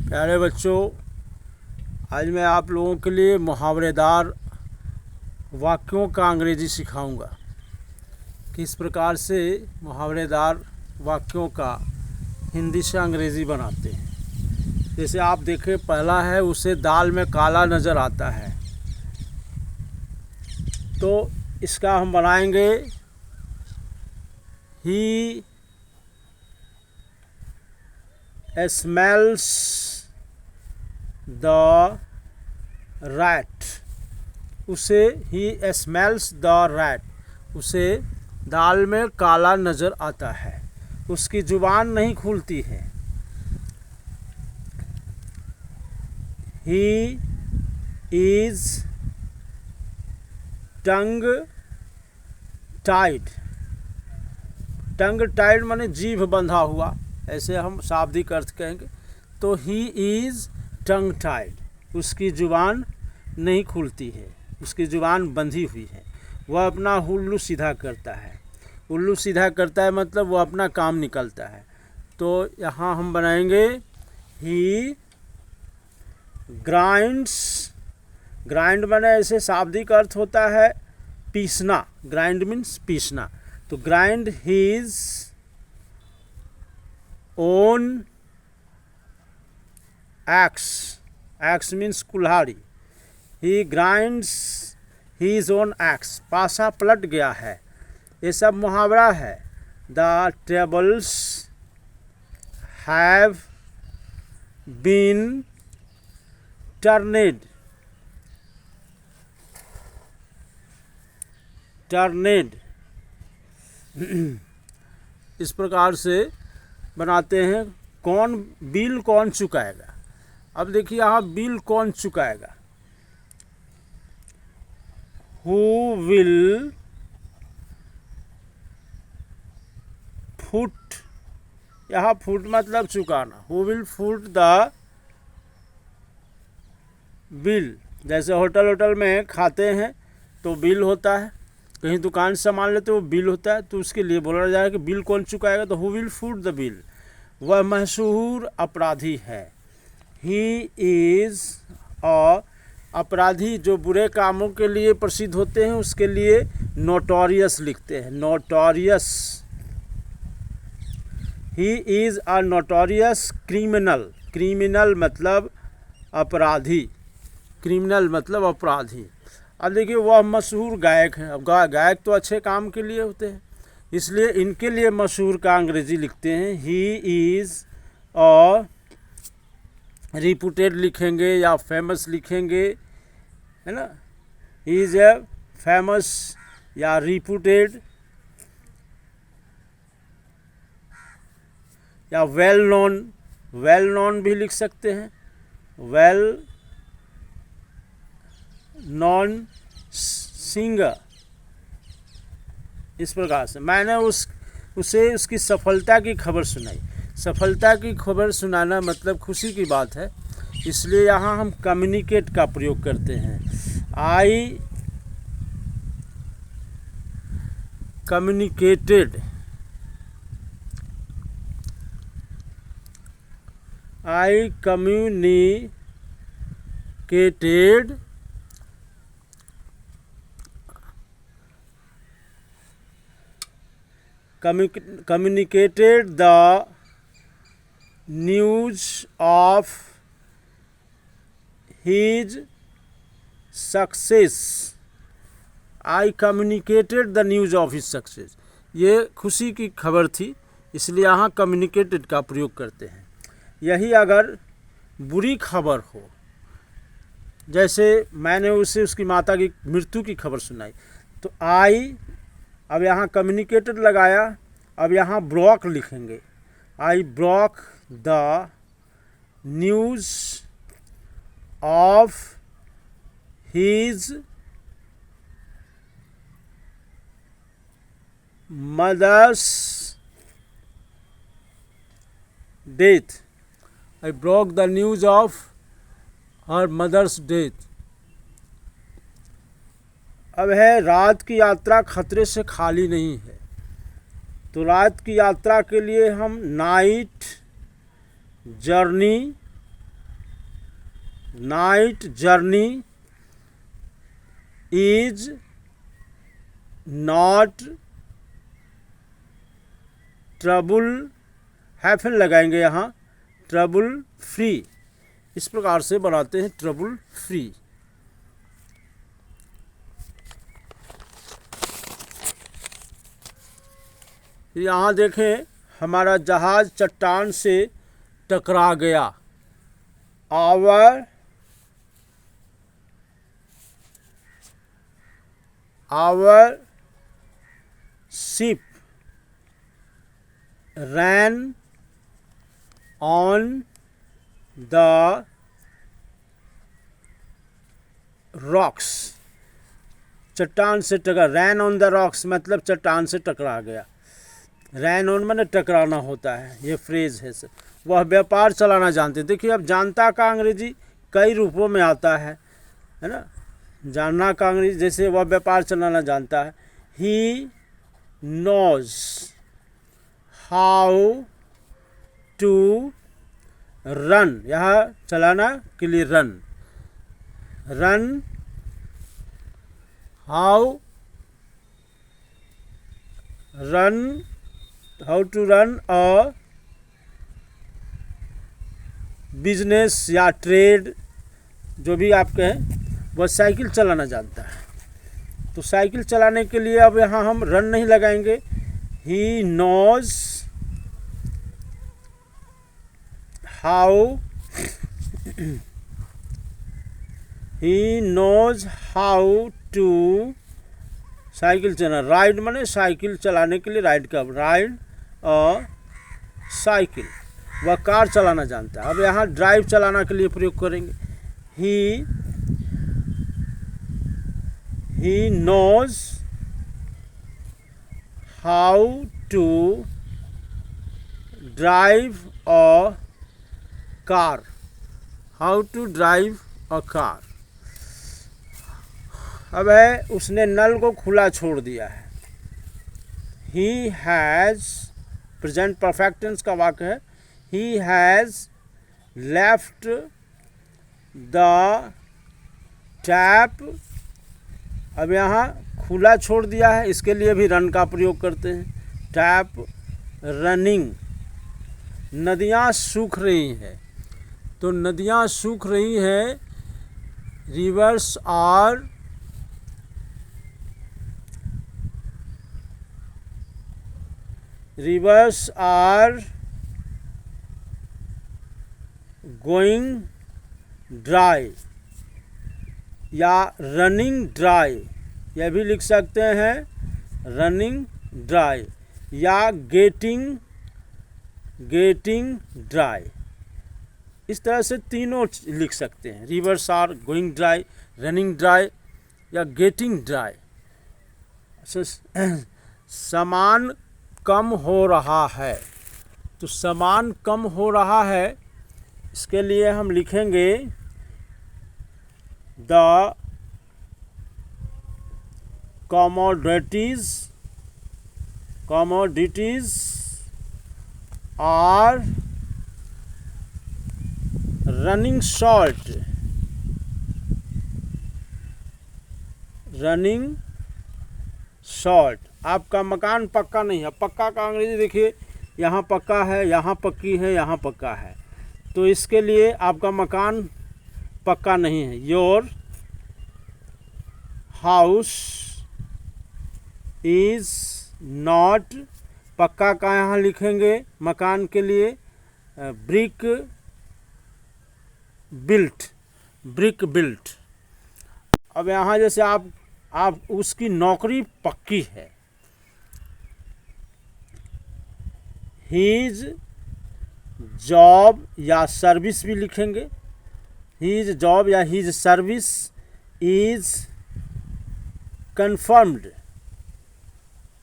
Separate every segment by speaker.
Speaker 1: प्यारे बच्चों, आज मैं आप लोगों के लिए मुहावरेदार वाक्यों का अंग्रेजी सिखाऊंगा। किस प्रकार से मुहावरेदार वाक्यों का हिंदी से अंग्रेजी बनाते हैं। जैसे आप देखें, पहला है उसे दाल में काला नज़र आता है, तो इसका हम बनाएंगे ही smells the rat। उसे ही स्मेल्स द रैट, उसे दाल में काला नज़र आता है, उसकी जुबान नहीं खुलती है। He is tongue tied. Tongue tied माने जीभ बंधा हुआ, ऐसे हम शाब्दिक अर्थ कहेंगे। तो ही इज़ टंग टाइड, उसकी ज़ुबान नहीं खुलती है, उसकी ज़ुबान बंधी हुई है। वह अपना उल्लू सीधा करता है। उल्लू सीधा करता है मतलब वह अपना काम निकलता है। तो यहाँ हम बनाएंगे ही ग्राइंड्स। ग्राइंड माने ऐसे शाब्दिक अर्थ होता है पीसना। ग्राइंड मीन्स पीसना। तो grind his own axe. Axe means कुल्हाड़ी। He grinds his own axe, पासा पलट गया है। ये सब मुहावरा है। The tables have been turned. Turned इस प्रकार से बनाते हैं। कौन बिल कौन चुकाएगा। अब देखिए यहाँ बिल कौन चुकाएगा। हु विल फुट, यहाँ फुट मतलब चुकाना। Who will foot the bill. जैसे होटल में खाते हैं तो बिल होता है, कहीं दुकान से सामान लेते वो बिल होता है, तो उसके लिए बोला जाएगा कि बिल कौन चुकाएगा। तो who will foot the bill. वह मशहूर अपराधी है। ही इज़ अ अपराधी जो बुरे कामों के लिए प्रसिद्ध होते हैं उसके लिए नोटोरियस लिखते हैं। Notorious. He is a notorious criminal. Criminal मतलब अपराधी। क्रिमिनल मतलब अपराधी। अब देखिए वह मशहूर गायक हैं। अब गायक तो अच्छे काम के लिए होते हैं, इसलिए इनके लिए मशहूर का अंग्रेजी लिखते हैं ही इज़ अ रिपुटेड लिखेंगे या फेमस लिखेंगे, है ना। ही इज़ ए फेमस या रिपुटेड या वेल नोन। वेल नोन भी लिख सकते हैं। Well non singer. इस प्रकार से मैंने उसे उसकी सफलता की खबर सुनाई। सफलता की खबर सुनाना मतलब खुशी की बात है, इसलिए यहाँ हम कम्युनिकेट का प्रयोग करते हैं। I communicated. I communicated communicated the news of his success। I communicated the news of his success। ये खुशी की खबर थी, इसलिए यहाँ communicated का प्रयोग करते हैं। यही अगर बुरी खबर हो, जैसे मैंने उसे उसकी माता की मृत्यु की खबर सुनाई, तो आई, अब यहाँ कम्युनिकेटेड लगाया, अब यहाँ ब्रॉक लिखेंगे। I broke the news of his mother's death. I broke the news of her mother's death. अब है रात की यात्रा खतरे से खाली नहीं है। तो रात की यात्रा के लिए हम night journey night journey is not trouble, hyphen लगाएंगे यहाँ, ट्रबल फ्री। इस प्रकार से बनाते हैं ट्रबल फ्री। यहाँ देखें हमारा जहाज चट्टान से टकरा गया। Our ship ran on the rocks, चट्टान से टकरा, रैन ऑन द रॉक्स मतलब चट्टान से टकरा गया। रैन ऑन माने टकराना होता है, ये फ्रेज है सर। वह व्यापार चलाना जानते। देखिए अब जानता का अंग्रेजी कई रूपों में आता है ना। जानना का अंग्रेजी जैसे वह व्यापार चलाना जानता है, he knows how to run, यहाँ चलाना के लिए run, how to run a business या ट्रेड, जो भी आप कहें, वह साइकिल चलाना जानता है। तो साइकिल चलाने के लिए अब यहाँ हम रन नहीं लगाएंगे, he knows how to cycle चलाना। राइड माने साइकिल चलाने के लिए, राइड का राइड अ साइकिल, वह कार चलाना जानता है। अब यहाँ ड्राइव चलाना के लिए प्रयोग करेंगे, he knows how to drive a car, अब है उसने नल को खुला छोड़ दिया है। He has, present perfect tense का वाक्य है, he has left the tap. अब यहाँ खुला छोड़ दिया है, इसके लिए भी रन का प्रयोग करते हैं, टैप रनिंग। नदियाँ सूख रही हैं, तो नदियाँ सूख रही हैं, रिवर्स आर गोइंग ड्राई या रनिंग ड्राई, यह भी लिख सकते हैं, रनिंग ड्राई या गेटिंग ड्राई। इस तरह से तीनों लिख सकते हैं, rivers are going dry, running dry या गेटिंग ड्राई। सामान कम हो रहा है, तो सामान कम हो रहा है, इसके लिए हम लिखेंगे the commodities are running short, आपका मकान पक्का नहीं है। पक्का का अंग्रेजी देखिए, यहाँ पक्का है, यहाँ पक्की है, यहाँ पक्का है, तो इसके लिए आपका मकान पक्का नहीं है। योर हाउस इज नॉट, पक्का का यहाँ लिखेंगे मकान के लिए ब्रिक बिल्ट। अब यहाँ जैसे आप उसकी नौकरी पक्की है, हीज जॉब या सर्विस भी लिखेंगे, हीज जॉब या हीज सर्विस इज कन्फर्म्ड,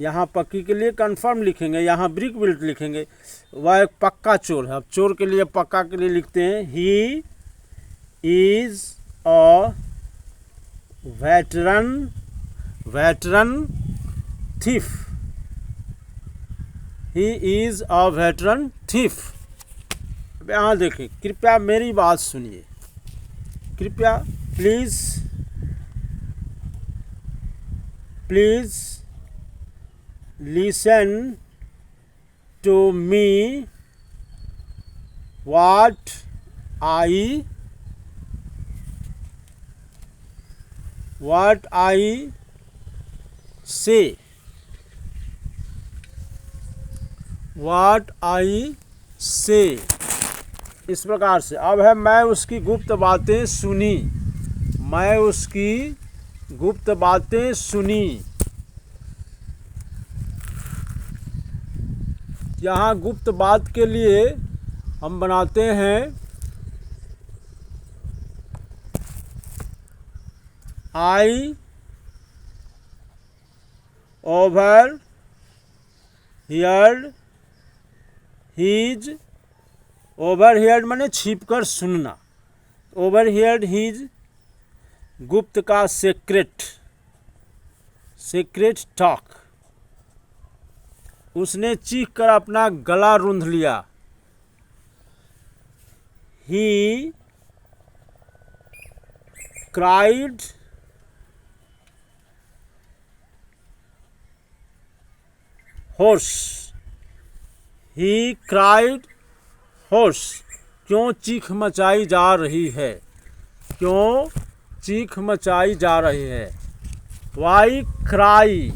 Speaker 1: यहाँ पक्की के लिए कन्फर्म लिखेंगे, यहाँ ब्रिक बिल्ट लिखेंगे, वह एक पक्का चोर है। अब चोर के लिए पक्का के लिए लिखते हैं, he is a veteran thief, he is a veteran thief. अब यहाँ देखिए, कृपया मेरी बात सुनिए, कृपया please listen to me what I say, इस प्रकार से। अब है मैं उसकी गुप्त बातें सुनी, मैं उसकी गुप्त बातें सुनी। यहाँ गुप्त बात के लिए हम बनाते हैं I overheard his, ओवरहियर्ड माने छिपकर सुनना, ओवरहियर्ड हिज गुप्त का सीक्रेट टॉक, उसने चीख कर अपना गला रूंध लिया। He cried hoarse, he cried hoarse, क्यों चीख मचाई जा रही है, क्यों चीख मचाई जा रही है। Why cry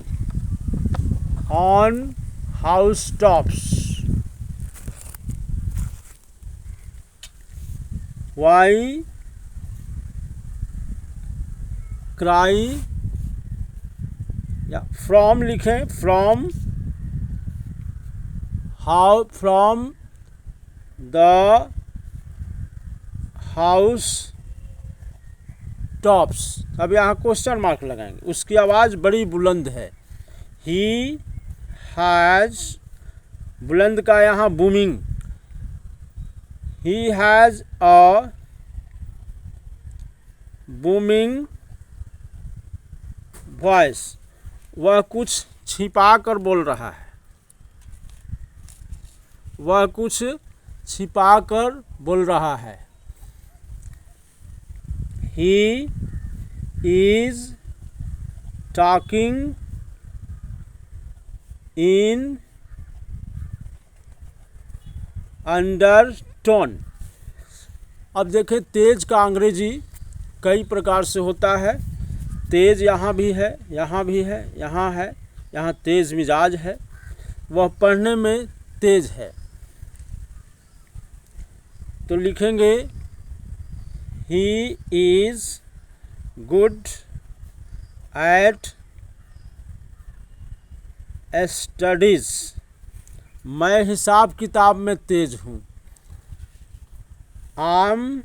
Speaker 1: on house tops, why cry, या फ्रॉम लिखें, फ्रॉम द हाउस टॉप्स। अब यहाँ क्वेश्चन मार्क लगाएंगे, उसकी आवाज़ बड़ी बुलंद है। ही हैज़, बुलंद का यहाँ booming, he has a booming voice, वह कुछ छिपा कर बोल रहा है, वह कुछ छिपा कर बोल रहा है। He is talking in undertone। अब देखें, तेज का अंग्रेजी कई प्रकार से होता है। तेज यहाँ भी है, यहाँ भी है, यहाँ है, यहाँ तेज मिजाज है, वह पढ़ने में तेज है। तो लिखेंगे he is good at studies, मैं हिसाब किताब में तेज हूँ। I'm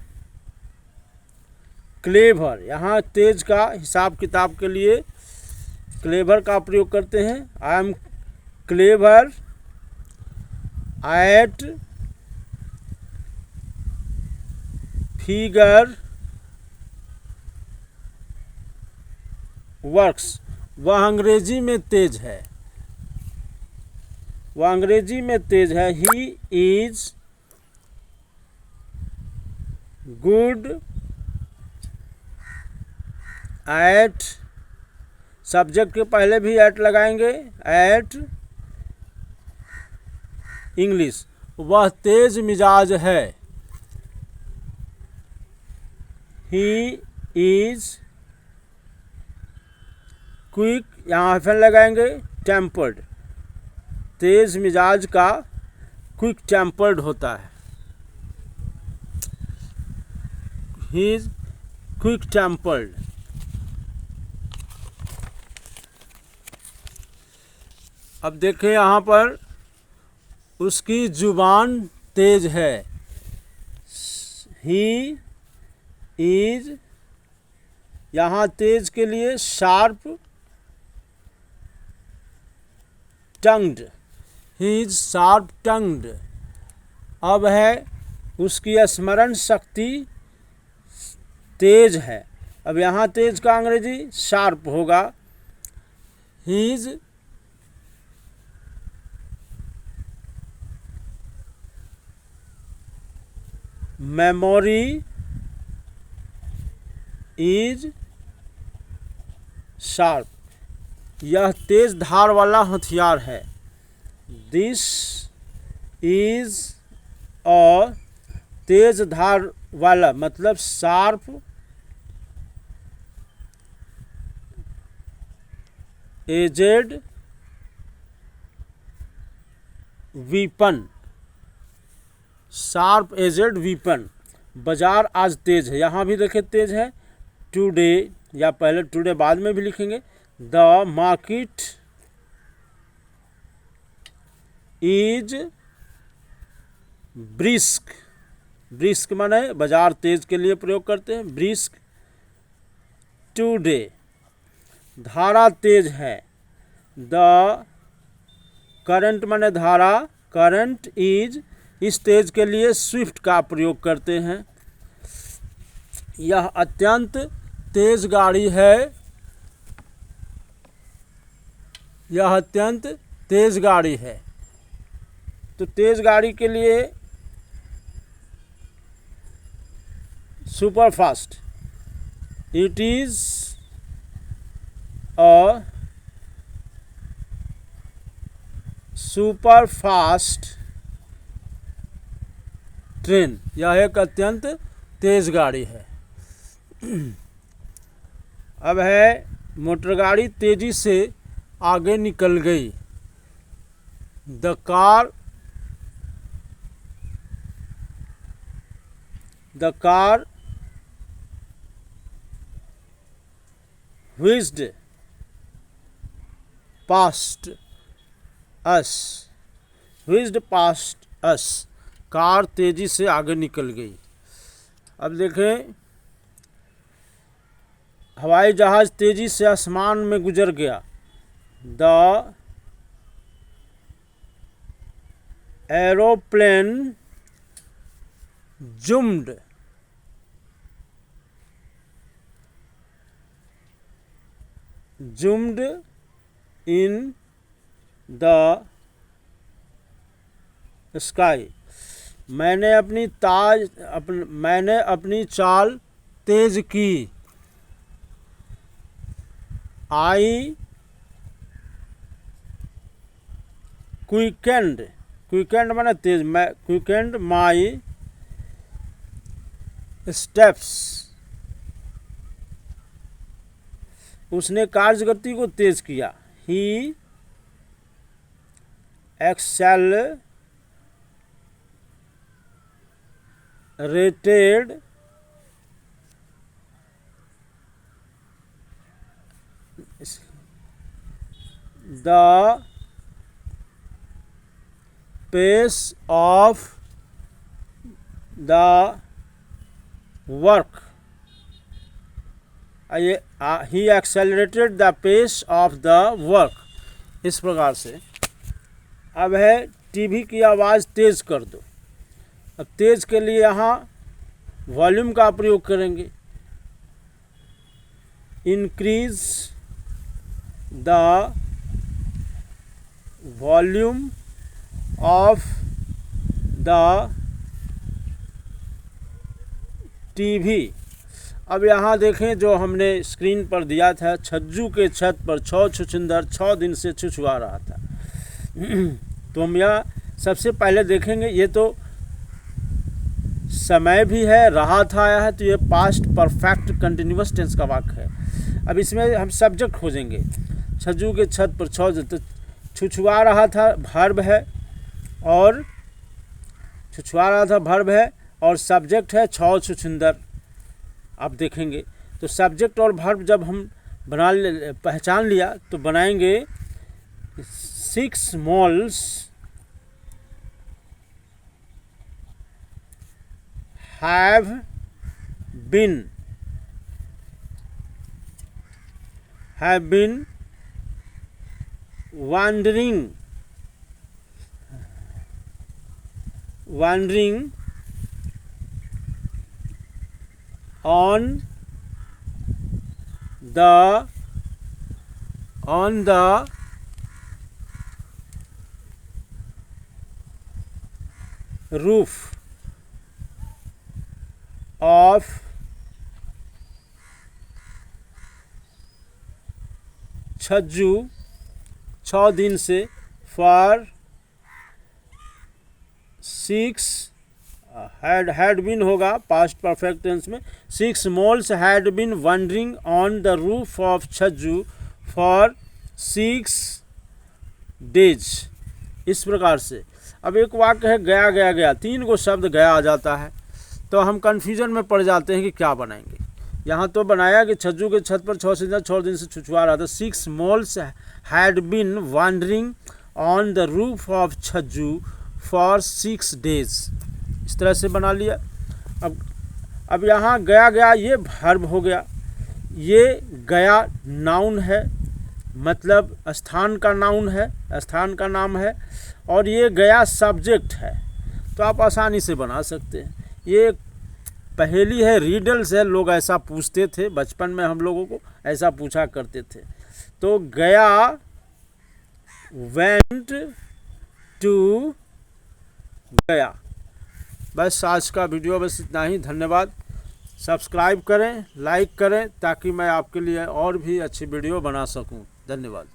Speaker 1: clever, यहाँ तेज का हिसाब किताब के लिए क्लेवर का प्रयोग करते हैं। I am clever at figure works, वह अंग्रेजी में तेज है, वह अंग्रेजी में तेज है। He is good at, subject के पहले भी एट लगाएंगे, एट इंग्लिश, वह तेज मिजाज है। ही इज क्विक, यहाँ हाइफन लगाएंगे, टेम्पर्ड, तेज मिजाज का क्विक टेम्पर्ड होता है। He is quick tempered. अब देखें यहाँ पर, उसकी जुबान तेज है। ही इज, यहाँ तेज के लिए शार्प टंग्ड, ही इज शार्प टंग्ड। अब है, उसकी स्मरण शक्ति तेज है। अब यहाँ तेज का अंग्रेजी शार्प होगा। He is memory is sharp, यह तेज धार वाला हथियार है। दिस इज अ तेज धार वाला मतलब sharp edged weapon, sharp edged weapon. बाजार आज तेज है, यहाँ भी देखे तेज है। टुडे या पहले टुडे बाद में भी लिखेंगे। The market is brisk, brisk माने बाजार तेज के लिए प्रयोग करते हैं, ब्रिस्क टुडे। धारा तेज है। द करंट माने धारा, करंट इज इस तेज के लिए स्विफ्ट का प्रयोग करते हैं। यह अत्यंत तेज गाड़ी है, यह अत्यंत तेज गाड़ी है। तो तेज गाड़ी के लिए super fast, it is a super fast train, यह एक अत्यंत तेज गाड़ी है। अब है मोटरगाड़ी तेजी से आगे निकल गई। The car whizzed past us, whizzed past us, car तेजी से आगे निकल गई। अब देखें, हवाई जहाज तेजी से आसमान में गुजर गया। The aeroplane zoomed in the sky, मैंने अपनी चाल तेज की। आई क्विकेंड माने तेज, मैं क्विकेंड माई स्टेप्स, उसने कार्यगति को तेज किया। He accelerated the pace of the work, he accelerated the pace of the work। इस प्रकार से अब है टीवी की आवाज़ तेज़ कर दो। अब तेज़ के लिए यहाँ वॉल्यूम का प्रयोग करेंगे। Increase the volume of the TV. अब यहाँ देखें, जो हमने स्क्रीन पर दिया था, छज्जू के छत पर 6 छुछुंदर 6 दिन से छुछुआ रहा था। तो हम यह सबसे पहले देखेंगे, ये तो समय भी है, रहा था आया है, तो ये पास्ट परफेक्ट कंटिन्यूअस टेंस का वाक्य है। अब इसमें हम सब्जेक्ट खोजेंगे। छज्जू के छत पर 6 दिन, तो छुछुआ रहा था वर्ब है, और छुछुआ रहा था वर्ब है, और सब्जेक्ट है 6 छुछुंदर। आप देखेंगे तो सब्जेक्ट और वर्ब जब हम पहचान लिया तो बनाएंगे 6 malls have been wandering on the roof of Chhajju 6 दिन से फॉर 6 हैड बीन होगा पास्ट परफेक्ट टेंस में। 6 moles had been wandering on the roof of Chhajju for 6 days. इस प्रकार से अब एक वाक्य है गया गया गया, 3 गो शब्द गया आ जाता है तो हम कन्फ्यूजन में पड़ जाते हैं कि क्या बनाएंगे। यहाँ तो बनाया कि छज्जू के छत पर 6 दिन से छुछुआ रहा था। 6 moles had been wandering on the roof of Chhajju for 6 days. इस तरह से बना लिया। अब यहाँ गया गया ये वर्ब हो गया, ये गया नाउन है, मतलब स्थान का नाउन है, स्थान का नाम है, और ये गया सब्जेक्ट है। तो आप आसानी से बना सकते हैं। ये पहेली है, रीडल्स है, लोग ऐसा पूछते थे बचपन में, हम लोगों को ऐसा पूछा करते थे। तो गया वेंट टू गया। बस आज का वीडियो बस इतना ही। धन्यवाद। सब्सक्राइब करें, लाइक करें ताकि मैं आपके लिए और भी अच्छी वीडियो बना सकूं। धन्यवाद।